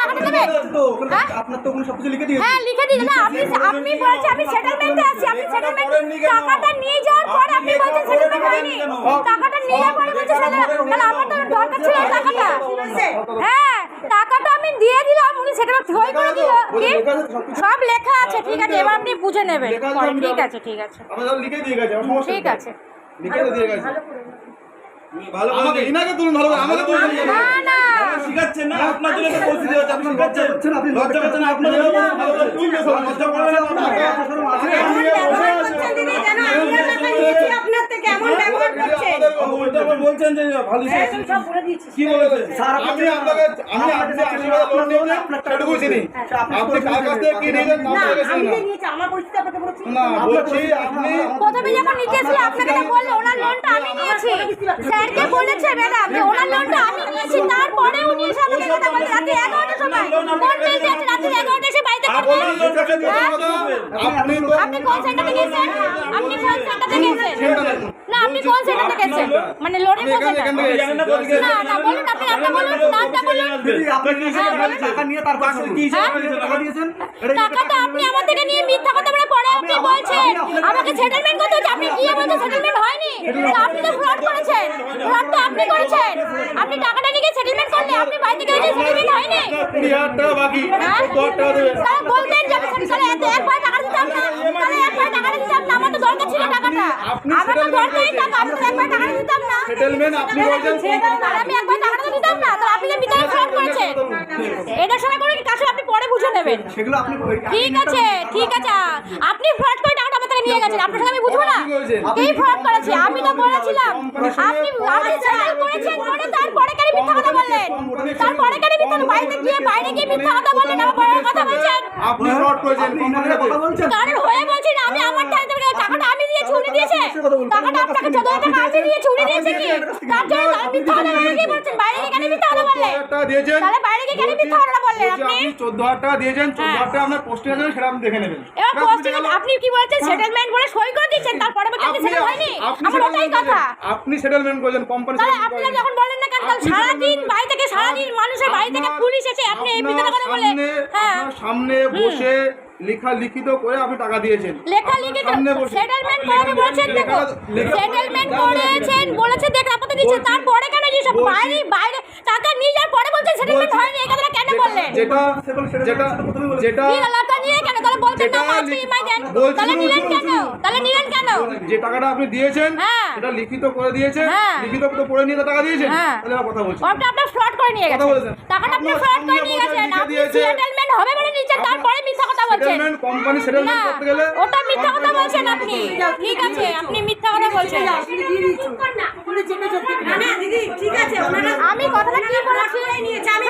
টাকাটা দেবে? আপনার তো কোনো সবকিছু লিখে দিয়েছে। হ্যাঁ লিখে দিন না, আপনি বলছেন আমি সেটেলমেন্টে আছি, আপনি সেটেলমেন্ট টাকাটা নিয়ে যাওয়ার পর আপনি বলছেন সেটেলমেন্ট হয়নি, টাকাটা নিয়ে যাওয়ার পরে বলছেন তাহলে আমার তো দরকার ছিল টাকাটা। হ্যাঁ টাকাটা আমি দিয়ে দিলাম, উনি সেটেলমেন্ট সই করে দিল, সব লেখা আছে। ঠিক আছে, এবার আপনি বুঝে নেবেন। ঠিক আছে ঠিক আছে লিখে দিয়ে গেছে, ঠিক আছে। লিখে দিয়ে গেছে। ভালো আমাকে ইনাকে তুলুন, ভালো আমাকে তুলুন না না শিখাচ্ছেন না, আপনার জন্য তো পরিস্থিতি হচ্ছে, আপনি শিখাচ্ছেন, আপনি লজ্জা করছেন, আপনার জন্য ভালো করে তুলবে, লজ্জা করবেন না আপনাকে। আপনার থেকে কেমন ব্যবহার করছেন? ওইটা বলছেন যে ভালো সব বলে দিয়েছি। কি বলেছেন? স্যার আপনি আপনাকে আমি আপনাকে আশীর্বাদ লোন নিয়ে সেটুকুই চিনি। আপনি কার কাছ থেকে কি নিলেন নাম না, বলেছেন আমি না। যে নিয়েছি আমার পরিস্থিতি আপনাকে বলেছি। না বলছি আপনি প্রথমে যখন নিতে এসেছিল আপনাকে তো বললো ওনার লোনটা আমি নিয়েছি, স্যারকে বলেছে ম্যাডাম যে ওনার লোনটা আমি নিয়েছি, তারপরে উনি এসে আমাকে কথা বলে রাতে 11টার সময় কোন মেল দিয়েছে রাতে 11টায় এসে বাড়িতে করবেন। আপনি কোন সেন্টারে গেছেন? আপনি কোন সেন্টারে গেছেন? না আপনি কোন সেন্টারে গেছেন? মানে লোনের কোন সেন্টার? না না বলুন, আপনি নামটা বলুন, নামটা বলুন। টাকা নিয়ে তারপর টাকা দিয়েছেন। টাকাটা আপনি আমার থেকে নিয়ে মিথ্যা কথা বলে পরে আপনি বলছেন আমাকে সেটেলমেন্ট করতে হচ্ছে, আপনি গিয়ে বলছেন সেটেলমেন্ট হয়নি, আপনি তো ফ্রড করেছেন, ফ্রড তো আপনি করেছেন। আপনি টাকাটা নিয়ে সেটেলমেন্ট করলে আপনি বাড়ি থেকে সেটেলমেন্ট হয়নি, 20,000 টাকা বাকি, 10,000 টাকা দেবেন। তাহলে বলতেন যে আমি তাহলে একবার টাকা দিতাম না, তাহলে একবার টাকাটা দিতাম না, আমার তো দরকার ছিল টাকাটা, আমার তো দরকারই টাকা, আমি তো একবার টাকাটা দিতাম না, সেটেলমেন্ট আপনি বলছেন তাহলে আমি একবার টাকাটা দিতাম না, তাহলে আপনি যে ভিতরে ফ্রড করেছেন এটার সময় করে কাছে আপনি পরে বুঝে নেবেন। সেগুলো আপনি ঠিক আছে ঠিক আছে, আপনি ফ্রড করে টাকাটা আমার থেকে নিয়ে গেছেন, আপনার সঙ্গে আমি বুঝবো না এই ফ্রড করেছে, আমি তো বলেছিলাম আপনি আপনি সেটেল করেছেন করে তারপরে কেন মিথ্যা কথা বললেন, তারপরে কেন মিথ্যা বাইরে গিয়ে মিথ্যা কথা বললেন, আমার বড় কথা বলছেন, আপনি ফ্রড করেছেন, কোম্পানির কথা বলছেন। কারণ হয়ে বলছি না আমি আমার টাকাটা আমি দিয়েছি, উনি দিয়েছে টাকাটা, আপনাকে 14,000 টাকা আমি দিয়েছি, উনি দিয়েছে কি, তার জন্য আমি মিথ্যা কথা আমাকে বলছেন, বাইরে গিয়ে কেন মিথ্যা কথা বললেন, 14,000 টাকা দিয়েছেন, তাহলে বাইরে গিয়ে কেন মিথ্যা কথা বললেন আপনি? 14,000 টাকা দিয়েছেন, 14,000 টাকা আপনার পোস্টে আছে সেটা আপনি দেখে নেবেন। এবার পোস্টিং আপনি কি বলছেন সেটেলমেন্ট বলে সই করে দিয়েছেন, তারপরে বলছেন সেটেল হয়নি, আমার ওটাই কথা। আপনি সেটেলমেন্ট করেছেন, কোম্পানি তাহলে আপনি যখন বলেন না কেন সারাদিন বাড়ি থেকে সারাদিন মানুষের বাড়ি থেকে পুলিশ এসে আপনি এই মিথ্যা কথা বলেন। হ্যাঁ সামনে বসে লিখিত করে আপনি টাকা দিয়েছেন, লেখা লিখিত সেটেলমেন্ট করে বলেছেন, দেখো সেটেলমেন্ট করেছেন বলেছে, দেখ আপনি দিয়েছেন, তারপরে কেন এই সব বাইরে টাকা নিয়ে যাওয়ার পরে বলছেন সেটেলমেন্ট হয়নি, এই কথাটা কেন বললেন? যেটা কি টাকা নিয়ে কেন তাহলে বলছেন না আজকে ইএমআই দেন, তাহলে নিলেন কেন, তাহলে নিলেন কেন? যে টাকাটা আপনি দিয়েছেন সেটা লিখিত করে দিয়েছেন, লিখিত তো পড়ে নিয়ে টাকা দিয়েছেন, তাহলে কথা বলছি ওটা আপনি ফ্রড করে নিয়ে গেছেন, টাকাটা আপনি ফ্রড করে নিয়ে গেছেন, আপনি সেটেলমেন্ট হবে বলে নিয়েছেন, তারপরে মিথ্যা কথা বলছেন, কোম্পানি সেটেলমেন্ট করতে গেলে ওটা মিথ্যা কথা বলছেন আপনি। ঠিক আছে আপনি মিথ্যা কথা বলছেন, না দিদি ঠিক আছে, ওনারা আমি কথাটা কি বলেছি নিয়েছে, আমি